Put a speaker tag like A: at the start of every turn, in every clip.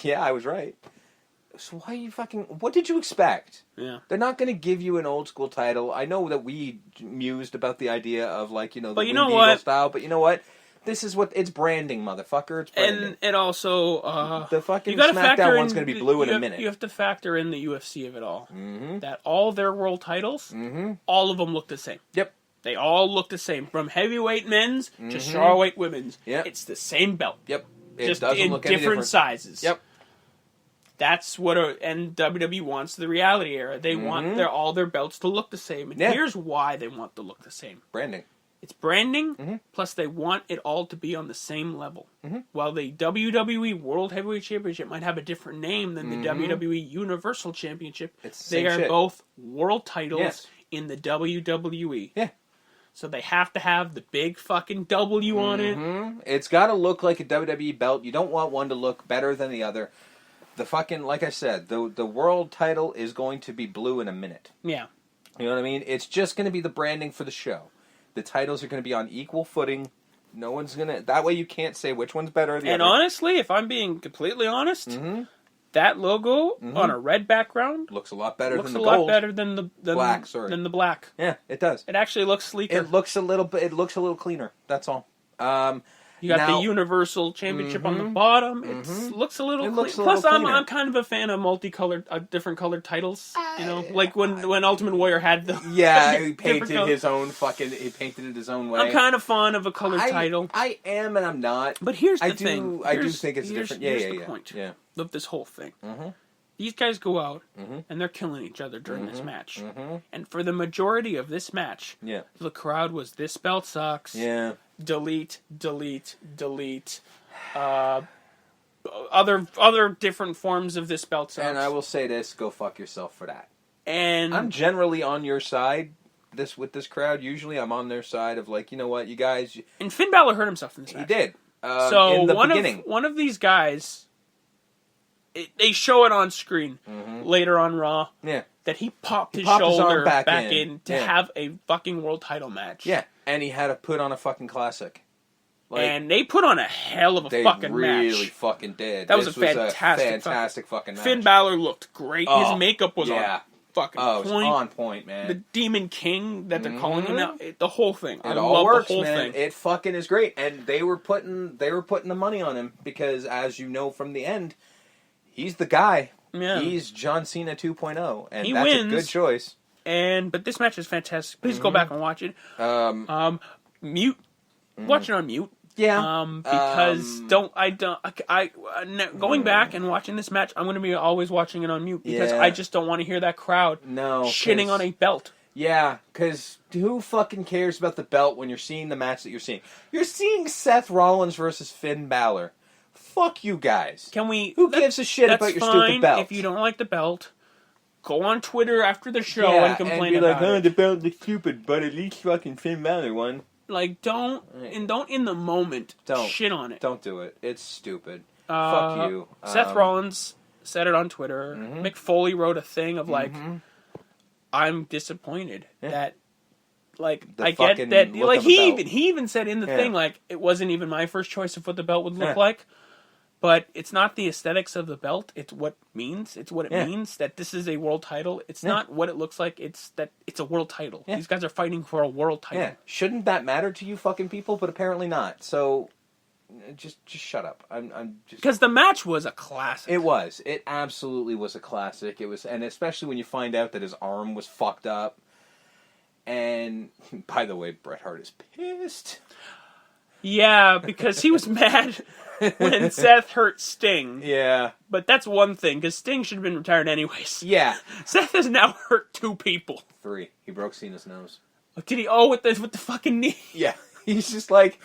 A: Yeah, I was right. So why are you fucking... What did you expect?
B: Yeah.
A: They're not going to give you an old school title. I know that we mused about the idea of, like, the
B: But you
A: Winged
B: know
A: Eagle
B: what?
A: style, but you know what? This is what... It's branding, motherfucker. It's branding.
B: And also...
A: the fucking
B: you gotta
A: SmackDown one's going to be blue in a minute.
B: You have to factor in the UFC of it all.
A: Mm-hmm.
B: That all their world titles, all of them look the same.
A: Yep.
B: They all look the same. From heavyweight men's to strawweight women's.
A: Yep.
B: It's the same belt.
A: Yep. It
B: just
A: doesn't
B: in
A: look any
B: different sizes.
A: Yep.
B: That's what and WWE wants the reality era. They want all their belts to look the same. And here's why they want to look the same.
A: Branding.
B: It's branding, plus they want it all to be on the same level. While the WWE World Heavyweight Championship might have a different name than the WWE Universal Championship, they are both world titles in the WWE.
A: Yeah.
B: So they have to have the big fucking W on it.
A: It's got to look like a WWE belt. You don't want one to look better than the other. The fucking, like I said, the world title is going to be blue in a minute.
B: Yeah.
A: You know what I mean? It's just going to be the branding for the show. The titles are going to be on equal footing. No one's going to... That way you can't say which one's better or the other.
B: And honestly, if I'm being completely honest, that logo on a red background...
A: Looks a lot better than the gold.
B: Looks a lot better than the
A: black,
B: than the black.
A: Yeah, it does.
B: It actually looks sleeker.
A: It looks a little cleaner. That's all.
B: You got the Universal Championship on the bottom. It looks a little cleaner. Plus, I'm kind of a fan of multicolored, different colored titles. You know, like when Ultimate Warrior had the
A: he painted his own fucking. He painted it his own way.
B: I'm kind of fond of a colored title.
A: I am, and I'm not.
B: But here's the thing.
A: I do think it's different. Here's
B: the point
A: of
B: this whole thing. These guys go out and they're killing each other during this match. And for the majority of this match, the crowd was, "This belt sucks."
A: Yeah.
B: Delete. Other different forms of this belt sucks.
A: And I will say this: go fuck yourself for that.
B: And
A: I'm generally on your side. With this crowd, usually I'm on their side of, like, you know what, you guys.
B: And Finn Balor hurt himself in this match.
A: He did.
B: So
A: in the beginning,
B: one of these guys, they show it on screen later on Raw.
A: Yeah.
B: That he popped his shoulder back in to
A: Yeah.
B: have a fucking world title match.
A: Yeah, and he had to put on a fucking classic. Like,
B: and they put on a hell of a fucking match.
A: They really fucking did.
B: That was a fantastic
A: fucking match.
B: Finn Balor looked great. His makeup was on fucking
A: point.
B: It was
A: on point, man.
B: The Demon King that they're calling him now. The whole thing.
A: It all works, man. It fucking is great. And they were putting the money on him because, as you know from the end, he's the guy.
B: Yeah.
A: He's John Cena 2.0, and
B: he
A: that's
B: wins,
A: a good choice.
B: But this match is fantastic. Please go back and watch it. Mute. Watch it on mute.
A: Yeah.
B: Because going back and watching this match, I'm going to be always watching it on mute because I just don't want to hear that crowd shitting on a belt.
A: Yeah, because who fucking cares about the belt when you're seeing the match that you're seeing? You're seeing Seth Rollins versus Finn Balor. Fuck you guys. Who gives a shit about your stupid belt?
B: If you don't like the belt, go on Twitter after the show and complain
A: and be
B: about it.
A: The belt looks stupid, but at least fucking Finn Balor won.
B: Like, don't in the moment shit on it.
A: Don't do it. It's stupid. Fuck you.
B: Seth Rollins said it on Twitter. Mick Foley wrote a thing of like, I'm disappointed that, like, I get that. Like, he even said in the thing, like, it wasn't even my first choice of what the belt would look like. But it's not the aesthetics of the belt. It's what it means. It's what it means that this is a world title. It's not what it looks like. It's that it's a world title. Yeah. These guys are fighting for a world title.
A: Yeah. Shouldn't that matter to you fucking people? But apparently not. So just shut up. I'm just
B: because the match was a classic.
A: It was. It absolutely was a classic. It was, and especially when you find out that his arm was fucked up. And by the way, Bret Hart is pissed.
B: Yeah, because he was mad when Seth hurt Sting.
A: Yeah.
B: But that's one thing, because Sting should have been retired anyways.
A: Yeah.
B: Seth has now hurt 2 people.
A: 3. He broke Cena's nose.
B: Oh, did he? Oh, with the fucking knee.
A: Yeah. He's just like,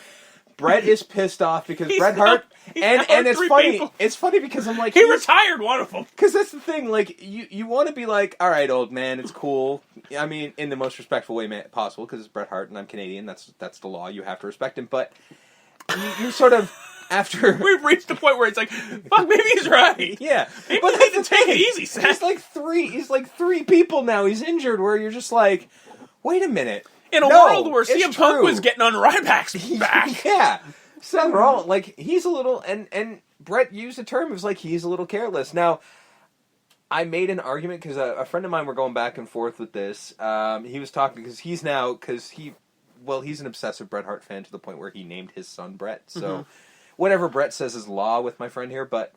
A: Bret is pissed off because Bret Hart... And it's funny. People. It's funny because I'm like...
B: He retired one of them.
A: Because that's the thing. Like, you want to be like, all right, old man, it's cool. I mean, in the most respectful way possible, because it's Bret Hart and I'm Canadian. That's the law. You have to respect him. But you sort of... After
B: we've reached the point where it's like, fuck, maybe he's right.
A: Yeah,
B: maybe but we need to take it easy, Seth.
A: He's like three people now. He's injured. Where you're just like, wait a minute.
B: In a world where CM Punk was getting on Ryback's back.
A: Yeah, Seth Rollins, like he's a little, and Brett used a term. It was like, he's a little careless. Now, I made an argument because a friend of mine were going back and forth with this. He was talking because he's an obsessive Bret Hart fan to the point where he named his son Brett. So whatever Brett says is law with my friend here. But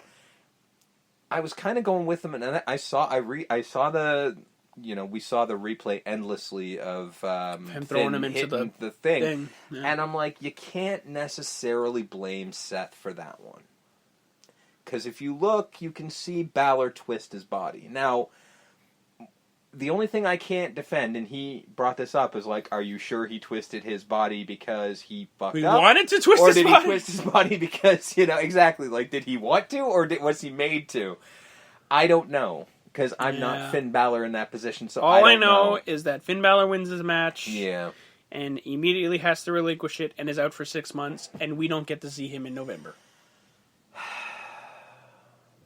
A: I was kind of going with him, and I saw the we saw the replay endlessly of
B: him throwing him into
A: the thing.
B: Yeah.
A: And I'm like, you can't necessarily blame Seth for that one. Because if you look, you can see Balor twist his body. Now, the only thing I can't defend, and he brought this up, is like, are you sure he twisted his body because he fucked up?
B: He wanted to twist his body?
A: Or did he twist his body because, exactly, like, did he want to, or was he made to? I don't know, because I'm not Finn Balor in that position, so
B: all
A: I don't know.
B: All I know is that Finn Balor wins his match.
A: Yeah.
B: And immediately has to relinquish it and is out for 6 months, and we don't get to see him in November.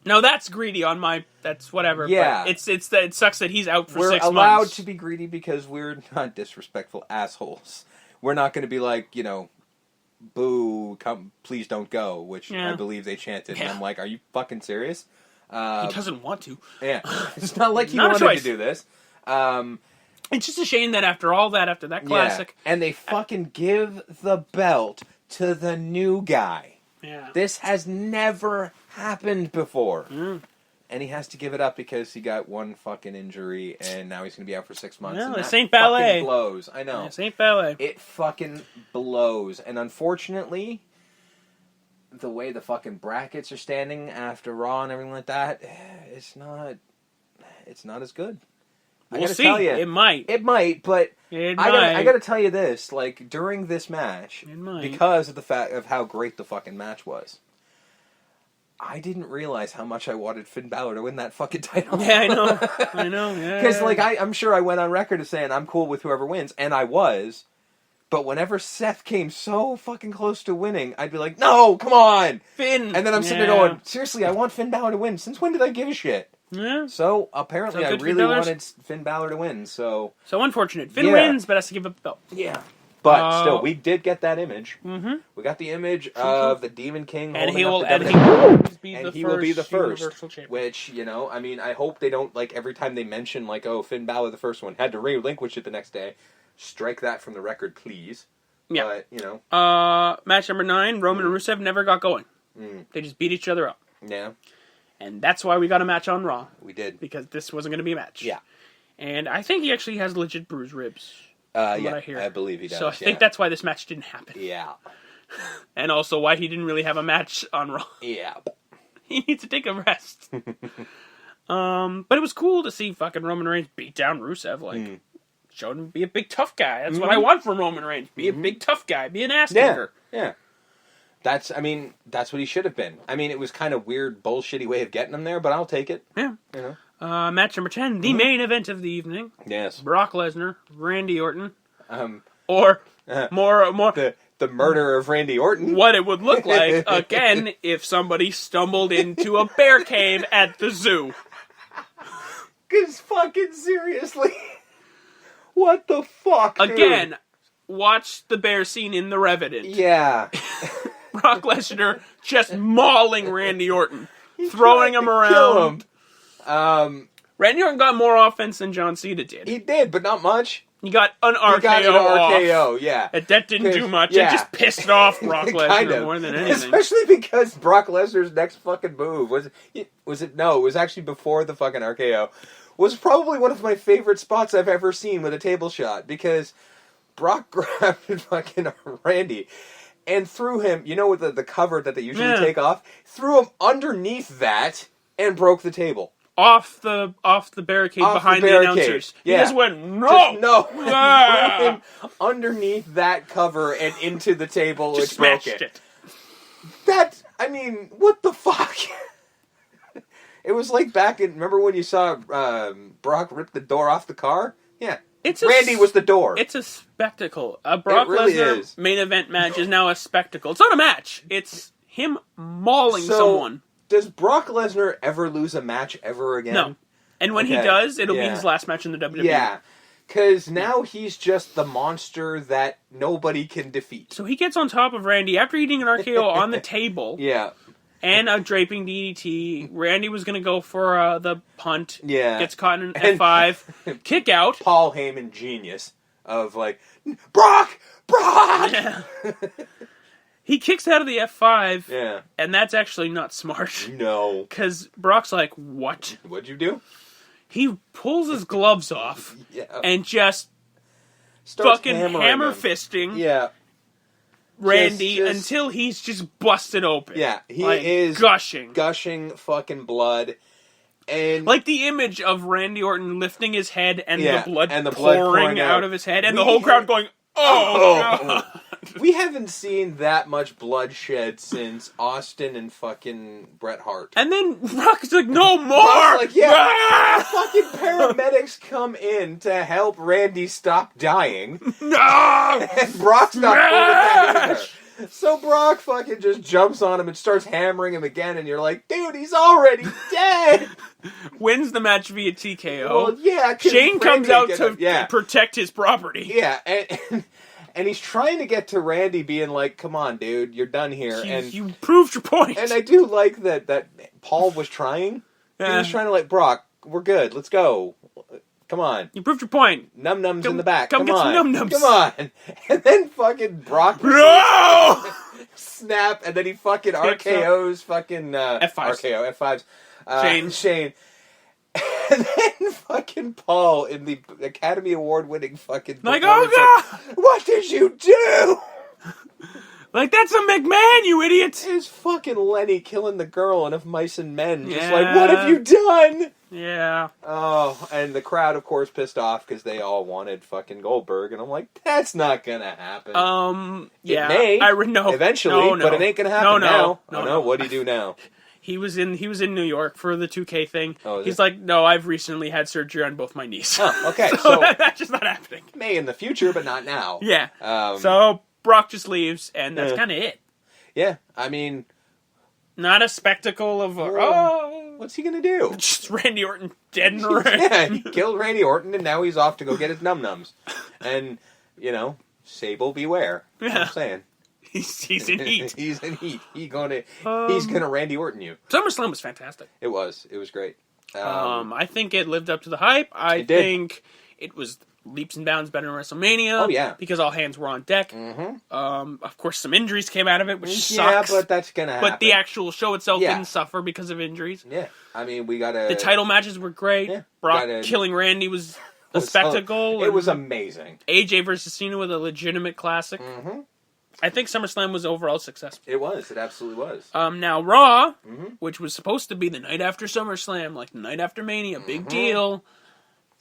B: No, that's greedy on my... That's whatever.
A: Yeah.
B: But it sucks that he's out for 6 months.
A: We're allowed to be greedy because we're not disrespectful assholes. We're not going to be like, boo, come, please don't go, which I believe they chanted. Yeah. And I'm like, are you fucking serious?
B: He doesn't want to.
A: Yeah. It's not like he wanted to do this.
B: It's just a shame that after that classic...
A: Yeah. And they fucking give the belt to the new guy.
B: Yeah.
A: This has never happened before. And he has to give it up because he got one fucking injury and now he's going to be out for 6 months.
B: No,
A: and
B: this ain't ballet.
A: Fucking blows. I know.
B: This ain't ballet.
A: It fucking blows. And unfortunately, the way the fucking brackets are standing after Raw and everything like that, it's not as good.
B: We'll see. Tell you, it might,
A: but
B: I
A: got to tell you this: like during this match, because of the fact of how great the fucking match was, I didn't realize how much I wanted Finn Balor to win that fucking title.
B: Yeah, I know. Yeah,
A: because I'm sure I went on record as saying I'm cool with whoever wins, and I was. But whenever Seth came so fucking close to winning, I'd be like, "No, come on,
B: Finn!"
A: And then I'm sitting there going, "Seriously, I want Finn Balor to win. Since when did I give a shit?"
B: Yeah.
A: So, apparently I really wanted Finn Balor to win, so...
B: So unfortunate. Finn wins, but has to give up the belt.
A: Yeah. But still, we did get that image.
B: Mm-hmm.
A: We got the image of the Demon King
B: and
A: he will
B: be the first
A: Universal Champion. Which, I hope they don't, like, every time they mention, like, oh, Finn Balor the first one, had to relinquish it the next day. Strike that from the record, please.
B: Yeah.
A: But,
B: match number 9, Roman and Rusev never got going. They just beat each other up.
A: Yeah.
B: And that's why we got a match on Raw.
A: We did.
B: Because this wasn't going to be a match.
A: Yeah.
B: And I think he actually has legit bruised ribs. I
A: believe he does.
B: So I think that's why this match didn't happen.
A: Yeah.
B: And also why he didn't really have a match on Raw.
A: Yeah.
B: He needs to take a rest. But it was cool to see fucking Roman Reigns beat down Rusev. Like, showed him to be a big tough guy. That's what I want from Roman Reigns. Be a big tough guy. Be an ass kicker.
A: Yeah. That's what he should have been. It was kind of weird, bullshitty way of getting him there, but I'll take it.
B: Yeah. Match number 10, the main event of the evening.
A: Yes.
B: Brock Lesnar, Randy Orton.
A: More
B: The
A: murder of Randy Orton.
B: What it would look like, again, if somebody stumbled into a bear cave at the zoo.
A: Because fucking seriously. What the fuck, dude?
B: Again, watch the bear scene in The Revenant.
A: Yeah.
B: Brock Lesnar just mauling Randy Orton, throwing him around. Randy Orton got more offense than John Cena did.
A: He did, but not much.
B: He got an RKO off.
A: Yeah.
B: That didn't do much. It just pissed off Brock Lesnar more than anything.
A: Especially because Brock Lesnar's next fucking move was it? No, it was actually before the fucking RKO. Was probably one of my favorite spots I've ever seen with a table shot because Brock grabbed fucking Randy and threw him, with the cover that they usually take off, threw him underneath that and broke the table.
B: Off the barricade behind the announcers.
A: Yeah.
B: He just went, no!
A: Threw him underneath that cover and into the table
B: just
A: and broke it. What the fuck? It was like remember when you saw Brock rip the door off the car? Yeah. Randy was the door.
B: It's a spectacle. A Brock Lesnar main event match is now a spectacle. It's not a match. It's him mauling someone.
A: Does Brock Lesnar ever lose a match ever again?
B: No. And when he does, it'll be his last match in the WWE.
A: Yeah. Because now he's just the monster that nobody can defeat.
B: So he gets on top of Randy after eating an RKO on the table.
A: Yeah.
B: And a draping DDT. Randy was going to go for the punt.
A: Yeah.
B: Gets caught in an F5. Kick out.
A: Paul Heyman genius of like, Brock!
B: Yeah. He kicks out of the F5.
A: Yeah.
B: And that's actually not smart.
A: No.
B: Because Brock's like, what?
A: What'd you do?
B: He pulls his gloves off.
A: Yeah.
B: And just
A: Starts
B: fucking hammer fisting.
A: Yeah.
B: Randy until he's just busted open.
A: Yeah, he
B: like,
A: is
B: gushing
A: fucking blood, and
B: like the image of Randy Orton lifting his head and
A: the
B: blood pouring out of his head, and the whole crowd going, "Oh God!"
A: We haven't seen that much bloodshed since Austin and fucking Bret Hart.
B: And then Brock's like, "No more!"
A: Brock's like, yeah, fucking paramedics come in to help Randy stop dying.
B: No,
A: and Brock's not cool with that either. So Brock fucking just jumps on him and starts hammering him again, and you're like, dude, he's already dead.
B: Wins the match via TKO.
A: Well, yeah,
B: Shane comes out to protect his property.
A: Yeah, and he's trying to get to Randy, being like, "Come on, dude, you're done here." And
B: you proved your point.
A: And I do like that Paul was trying. Yeah. He was trying to like, Brock, we're good. Let's go. Come on.
B: You proved your point.
A: Num-nums in the back.
B: Come
A: get
B: on. Some num-nums.
A: Come on. And then fucking Brock
B: no!
A: snap, and then he fucking RKO's fucking
B: F5s.
A: RKO, F5s. Shane. And then fucking Paul in the Academy Award winning fucking
B: like, oh God!
A: What did you do?
B: Like, that's a McMahon, you idiot!
A: It's fucking Lenny killing the girl and Of Mice and Men. Just like, what have you done?
B: Yeah.
A: Oh, and the crowd, of course, pissed off because they all wanted fucking Goldberg, and I'm like, that's not gonna happen.
B: Yeah.
A: It may,
B: no,
A: eventually,
B: no.
A: but it ain't gonna happen now.
B: No.
A: What do you do now?
B: He was in New York for the 2K thing.
A: Oh,
B: he's like, no, I've recently had surgery on both my knees.
A: Oh, okay.
B: so that's just not happening.
A: May in the future, but not now.
B: Yeah. So Brock just leaves, and that's kind of it.
A: Yeah, I mean,
B: not a spectacle of
A: what's he gonna do?
B: Just Randy Orton dead in the ring.
A: Yeah, he killed Randy Orton, and now he's off to go get his num-nums. And Sable beware.
B: Yeah.
A: I'm saying.
B: He's in heat.
A: He's in heat. He's gonna Randy Orton you.
B: SummerSlam was fantastic.
A: It was great.
B: I think it lived up to the hype. I think it was leaps and bounds better than WrestleMania.
A: Oh yeah,
B: because all hands were on deck. Mm-hmm. Of course, some injuries came out of it, which sucks.
A: Yeah, but that's gonna happen.
B: But the actual show itself didn't suffer because of injuries.
A: Yeah, I mean,
B: the title matches were great. Yeah. Brock killing Randy was a spectacle.
A: It was amazing.
B: AJ versus Cena was a legitimate classic.
A: Mm-hmm.
B: I think SummerSlam was overall successful.
A: It was. It absolutely was.
B: Now Raw, which was supposed to be the night after SummerSlam, like the night after Mania, big deal,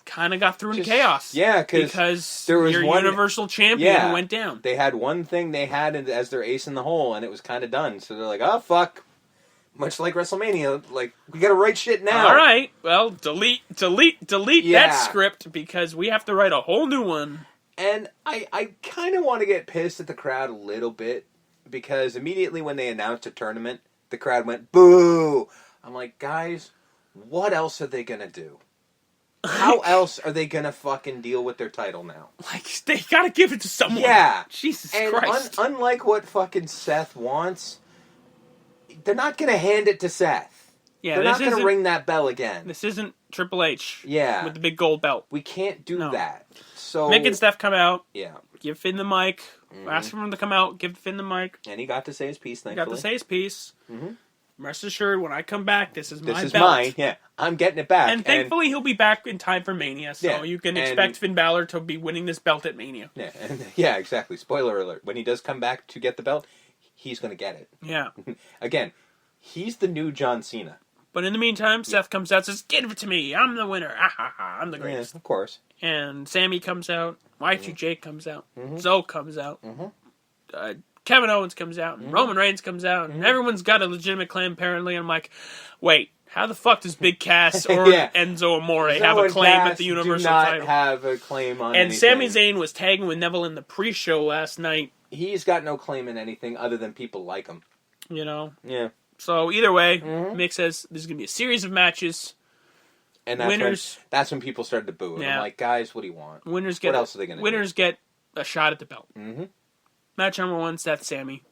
B: kind of got thrown into chaos.
A: Yeah,
B: because
A: there was
B: your Universal Champion went down.
A: They had one thing they had as their ace in the hole, and it was kind of done. So they're like, oh, fuck. Much like WrestleMania, like, we gotta write shit now.
B: All right. Well, delete that script because we have to write a whole new one.
A: And I kind of want to get pissed at the crowd a little bit because immediately when they announced a tournament, the crowd went, boo! I'm like, guys, what else are they going to do? How else are they going to fucking deal with their title now?
B: Like, they got to give it to someone.
A: Yeah.
B: Jesus
A: and
B: Christ.
A: Unlike what fucking Seth wants, they're not going to hand it to Seth. Yeah, they're not going to ring that bell again.
B: This isn't Triple H.
A: Yeah.
B: With the big gold belt.
A: We can't do that. So
B: Mick and Steph come out.
A: Yeah.
B: Give Finn the mic. Ask for him to come out. Give Finn the mic.
A: And he got to say his piece, thankfully.
B: He got to say his piece. Mm-hmm. Rest assured, when I come back, this is my belt.
A: This is mine. Yeah. I'm getting it back.
B: And thankfully, he'll be back in time for Mania. So you can expect Finn Balor to be winning this belt at Mania.
A: Yeah, exactly. Spoiler alert. When he does come back to get the belt, he's going to get it.
B: Yeah.
A: Again, he's the new John Cena.
B: But in the meantime, Seth comes out and says, give it to me. I'm the winner. I'm the greatest.
A: Yeah, of course.
B: And Sammy comes out. Y2J comes out. Zoe comes out. Kevin Owens comes out. And Roman Reigns comes out. And everyone's got a legitimate claim, apparently. And I'm like, wait, how the fuck does Big Cass or Enzo Amore have a claim at the Universal title?
A: Have a claim on
B: and
A: anything.
B: Sami Zayn was tagging with Neville in the pre-show last night.
A: He's got no claim in anything other than people like him.
B: You know?
A: Yeah.
B: So either way, Mick says there's going to be a series of matches.
A: And that's when people started to boo. And I'm like, guys, what do you want? What else are they going to do?
B: Winners get a shot at the belt. Match number 1, Seth Sammy.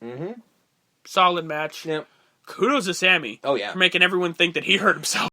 B: Solid match.
A: Yep.
B: kudos to Sammy.
A: Oh, yeah.
B: For making everyone think that he hurt himself.